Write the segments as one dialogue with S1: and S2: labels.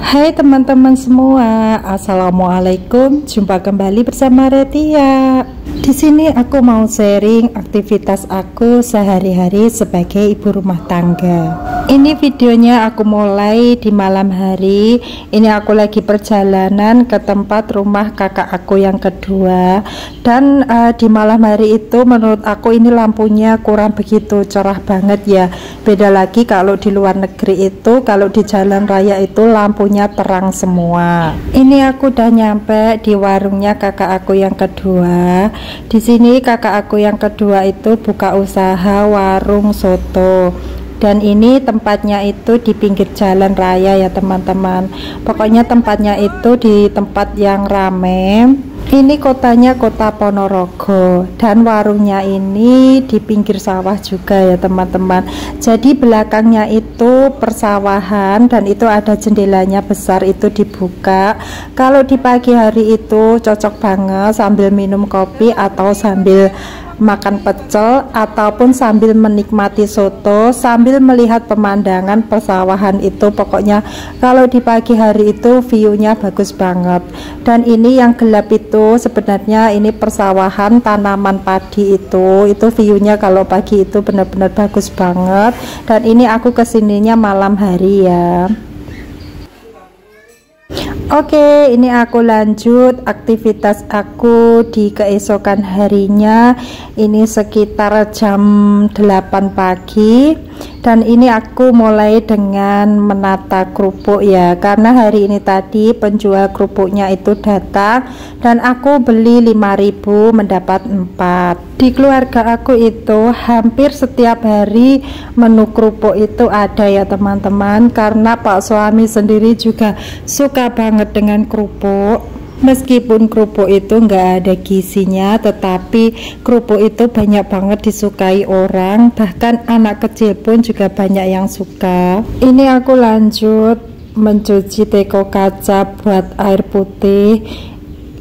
S1: Hai teman-teman semua, assalamualaikum. Jumpa kembali bersama Retia. Di sini aku mau sharing aktivitas aku sehari-hari sebagai ibu rumah tangga. Ini videonya aku mulai di malam hari. Ini aku lagi perjalanan ke tempat rumah kakak aku yang kedua. Dan di malam hari itu menurut aku ini lampunya kurang begitu cerah banget ya. Beda lagi kalau di luar negeri itu, kalau di jalan raya itu lampunya terang semua. Ini aku udah nyampe di warungnya kakak aku yang kedua. Di sini kakak aku yang kedua itu buka usaha warung soto. Dan ini tempatnya itu di pinggir jalan raya ya teman-teman. Pokoknya tempatnya itu di tempat yang rame. Ini kotanya kota Ponorogo dan warungnya ini di pinggir sawah juga ya teman-teman. Jadi belakangnya itu persawahan dan itu ada jendelanya besar itu dibuka. Kalau di pagi hari itu cocok banget sambil minum kopi atau sambil makan pecel ataupun sambil menikmati soto sambil melihat pemandangan persawahan itu. Pokoknya kalau di pagi hari itu view-nya bagus banget. Dan ini yang gelap itu sebenarnya ini persawahan tanaman padi itu view-nya kalau pagi itu benar-benar bagus banget. Dan ini aku kesininya malam hari ya. Oke, ini aku lanjut aktivitas aku di keesokan harinya. Ini sekitar jam 8 pagi dan ini aku mulai dengan menata kerupuk ya, karena hari ini tadi penjual kerupuknya itu datang dan aku beli 5.000 mendapat 4. Di keluarga aku itu hampir setiap hari menu kerupuk itu ada ya teman-teman, karena Pak suami sendiri juga suka banget dengan kerupuk. Meskipun kerupuk itu enggak ada gizinya, tetapi kerupuk itu banyak banget disukai orang, bahkan anak kecil pun juga banyak yang suka. Ini aku lanjut mencuci teko kaca buat air putih.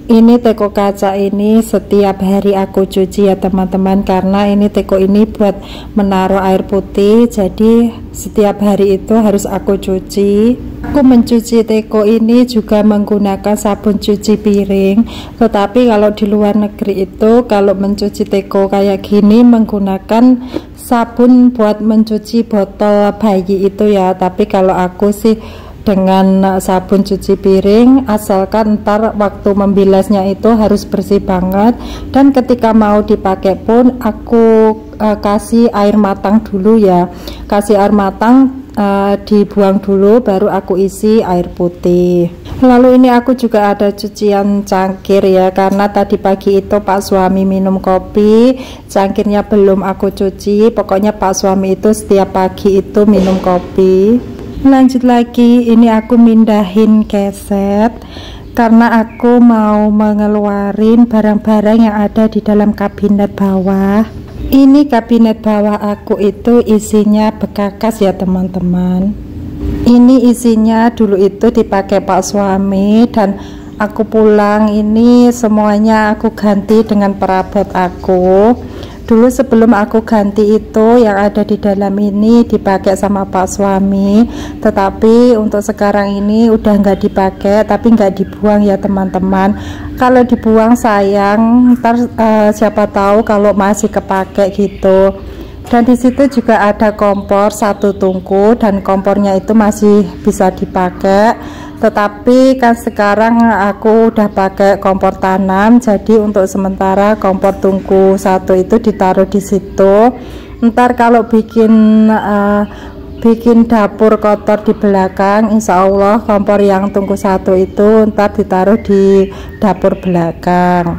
S1: Ini teko kaca ini setiap hari aku cuci ya teman-teman, karena ini teko ini buat menaruh air putih, jadi setiap hari itu harus aku cuci. Aku mencuci teko ini juga menggunakan sabun cuci piring, tetapi kalau di luar negeri itu kalau mencuci teko kayak gini menggunakan sabun buat mencuci botol bayi itu ya. Tapi kalau aku sih dengan sabun cuci piring, asalkan ntar waktu membilasnya itu harus bersih banget. Dan ketika mau dipakai pun aku kasih air matang dulu ya, kasih air matang, dibuang dulu baru aku isi air putih. Lalu ini aku juga ada cucian cangkir ya, karena tadi pagi itu Pak suami minum kopi, cangkirnya belum aku cuci. Pokoknya Pak suami itu setiap pagi itu minum kopi. Lanjut lagi, ini aku mindahin keset karena aku mau mengeluarin barang-barang yang ada di dalam kabinet bawah. Ini kabinet bawah aku itu isinya bekakas ya teman-teman. Ini isinya dulu itu dipakai Pak suami dan aku pulang ini semuanya aku ganti dengan perabot aku. Dulu sebelum aku ganti itu yang ada di dalam ini dipakai sama Pak suami, tetapi untuk sekarang ini udah nggak dipakai, tapi nggak dibuang ya teman-teman. Kalau dibuang sayang, ntar siapa tahu kalau masih kepake gitu. Dan di situ juga ada kompor satu tungku dan kompornya itu masih bisa dipakai. Tetapi kan sekarang aku udah pakai kompor tanam, jadi untuk sementara kompor tungku satu itu ditaruh di situ. Ntar kalau bikin dapur kotor di belakang, insya Allah kompor yang tungku satu itu ntar ditaruh di dapur belakang.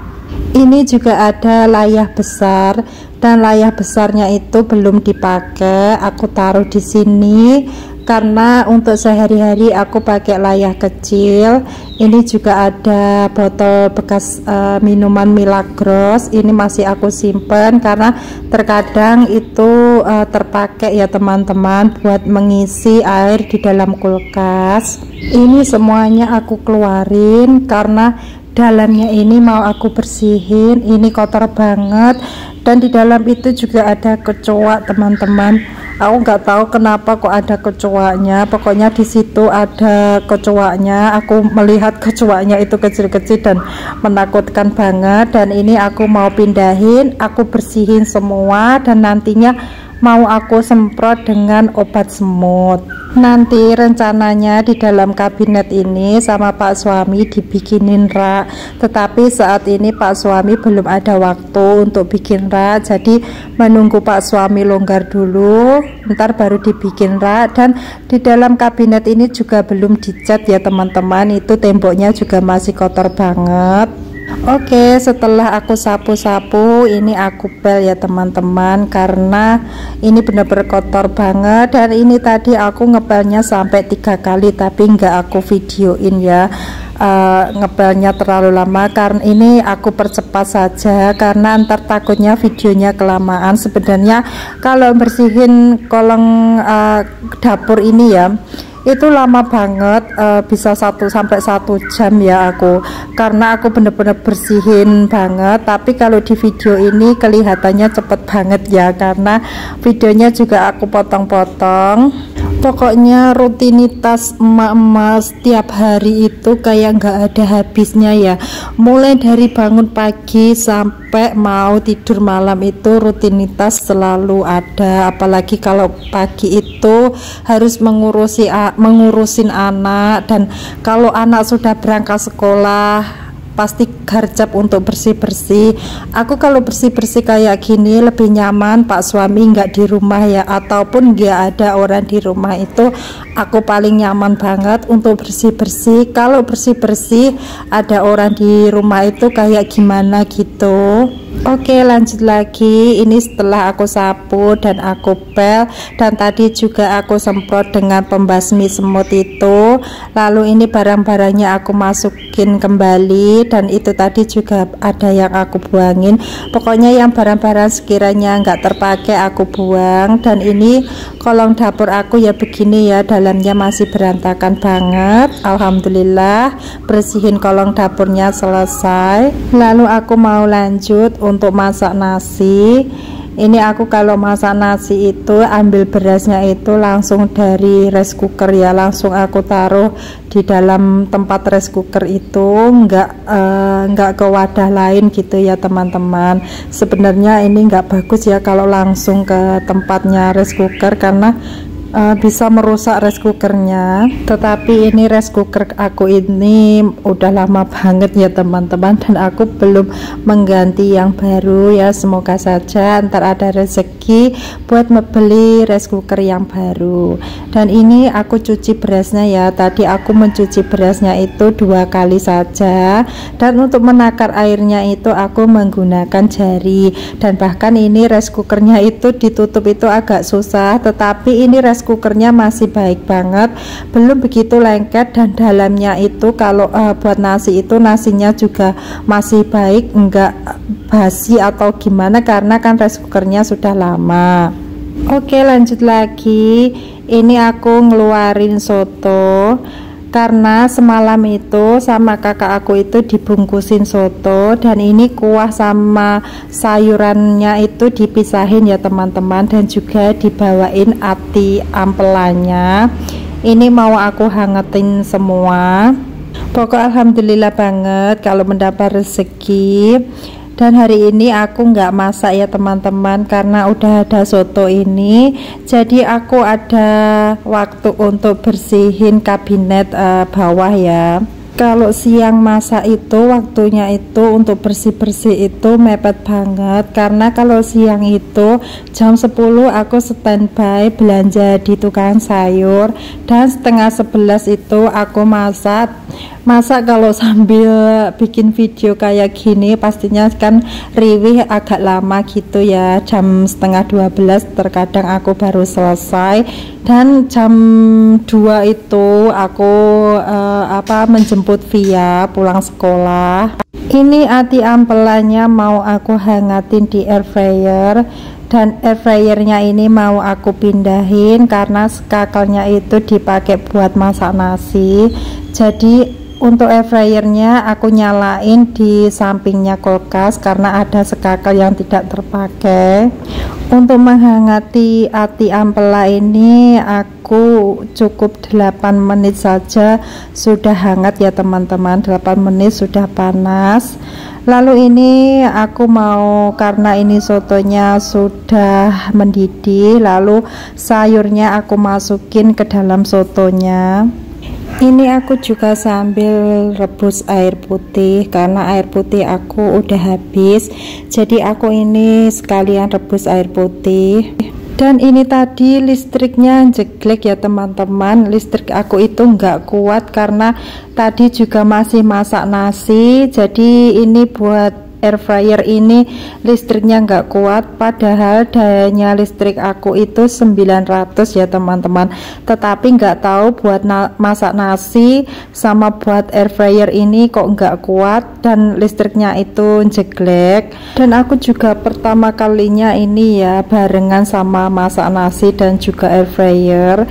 S1: Ini juga ada layah besar dan layah besarnya itu belum dipakai, aku taruh di sini karena untuk sehari-hari aku pakai layah kecil. Ini juga ada botol bekas minuman Milagros, ini masih aku simpen karena terkadang itu terpakai ya teman-teman buat mengisi air di dalam kulkas. Ini semuanya aku keluarin karena dalamnya ini mau aku bersihin, ini kotor banget. Dan di dalam itu juga ada kecoa teman-teman. Aku nggak tahu kenapa kok ada kecoaknya, pokoknya di situ ada kecoaknya. Aku melihat kecoaknya itu kecil-kecil dan menakutkan banget. Dan ini aku mau pindahin, aku bersihin semua, dan nantinya mau aku semprot dengan obat semut. Nanti rencananya di dalam kabinet ini sama Pak suami dibikinin rak, tetapi saat ini Pak suami belum ada waktu untuk bikin rak, jadi menunggu Pak suami longgar dulu, ntar baru dibikin rak. Dan di dalam kabinet ini juga belum dicat ya teman-teman, itu temboknya juga masih kotor banget. Oke, setelah aku sapu-sapu, ini aku pel ya teman-teman, karena ini benar-benar kotor banget. Dan ini tadi aku ngepelnya sampai 3 kali, tapi nggak aku videoin ya. Ngepelnya terlalu lama, karena ini aku percepat saja karena ntar takutnya videonya kelamaan. Sebenarnya kalau bersihin kolong dapur ini ya, itu lama banget, bisa 1 sampai 1 jam ya aku, karena aku bener-bener bersihin banget. Tapi kalau di video ini kelihatannya cepet banget ya, karena videonya juga aku potong-potong. Pokoknya rutinitas emak-emak setiap hari itu kayak nggak ada habisnya ya, mulai dari bangun pagi sampai mau tidur malam itu rutinitas selalu ada. Apalagi kalau pagi itu harus mengurusin anak, dan kalau anak sudah berangkat sekolah pasti garcap untuk bersih-bersih. Aku kalau bersih-bersih kayak gini lebih nyaman Pak suami nggak di rumah ya, ataupun nggak ada orang di rumah, itu aku paling nyaman banget untuk bersih-bersih. Kalau bersih-bersih ada orang di rumah itu kayak gimana gitu. Oke, lanjut lagi. Ini setelah aku sapu dan aku pel, dan tadi juga aku semprot dengan pembasmi semut itu. Lalu ini barang-barangnya aku masukin kembali, dan itu tadi juga ada yang aku buangin. Pokoknya yang barang-barang sekiranya nggak terpakai aku buang. Dan ini kolong dapur aku ya begini ya, dalamnya masih berantakan banget. Alhamdulillah bersihin kolong dapurnya selesai. Lalu aku mau lanjut untuk masak nasi. Ini aku kalau masak nasi itu ambil berasnya itu langsung dari rice cooker ya, langsung aku taruh di dalam tempat rice cooker itu, nggak ke wadah lain gitu ya teman-teman. Sebenarnya ini nggak bagus ya kalau langsung ke tempatnya rice cooker, karena bisa merusak rice cookernya. Tetapi ini rice cooker aku ini udah lama banget ya teman-teman, dan aku belum mengganti yang baru ya. Semoga saja ntar ada rezeki buat membeli rice cooker yang baru. Dan ini aku cuci berasnya ya, tadi aku mencuci berasnya itu 2 kali saja, dan untuk menakar airnya itu aku menggunakan jari. Dan bahkan ini rice cookernya itu ditutup itu agak susah, tetapi ini rice cookernya masih baik banget, belum begitu lengket. Dan dalamnya itu kalau buat nasi itu nasinya juga masih baik, enggak basi atau gimana, karena kan rice cookernya sudah lama. Oke, lanjut lagi. Ini aku ngeluarin soto, karena semalam itu sama kakak aku itu dibungkusin soto, dan ini kuah sama sayurannya itu dipisahin ya teman-teman, dan juga dibawain ati ampelannya. Ini mau aku hangatin semua. Pokok alhamdulillah banget kalau mendapat rezeki. Dan hari ini aku nggak masak ya teman-teman, karena udah ada soto ini, jadi aku ada waktu untuk bersihin kabinet bawah ya. Kalau siang masak itu waktunya itu untuk bersih-bersih itu mepet banget, karena kalau siang itu jam 10 aku standby belanja di tukang sayur, dan setengah 11 itu aku masak. Kalau sambil bikin video kayak gini pastinya kan riwih agak lama gitu ya, jam setengah 12 terkadang aku baru selesai, dan jam 2 itu aku menjemput Via pulang sekolah. Ini ati ampelannya mau aku hangatin di air fryer, dan air fryernya ini mau aku pindahin karena skakelnya itu dipakai buat masak nasi. Jadi Untuk air fryernya aku nyalain di sampingnya kulkas karena ada skakel yang tidak terpakai. Untuk menghangati ati ampela ini aku cukup 8 menit saja sudah hangat ya teman-teman. 8 menit sudah panas. Lalu ini aku mau, karena ini sotonya sudah mendidih, lalu sayurnya aku masukin ke dalam sotonya. Ini aku juga sambil rebus air putih karena air putih aku udah habis, jadi aku ini sekalian rebus air putih. Dan ini tadi listriknya jeglek ya teman-teman, listrik aku itu nggak kuat karena tadi juga masih masak nasi, jadi ini buat air fryer ini listriknya nggak kuat, padahal dayanya listrik aku itu 900 ya teman-teman, tetapi nggak tahu buat masak nasi sama buat air fryer ini kok nggak kuat dan listriknya itu jeglek. Dan aku juga pertama kalinya ini ya barengan sama masak nasi dan juga air fryer,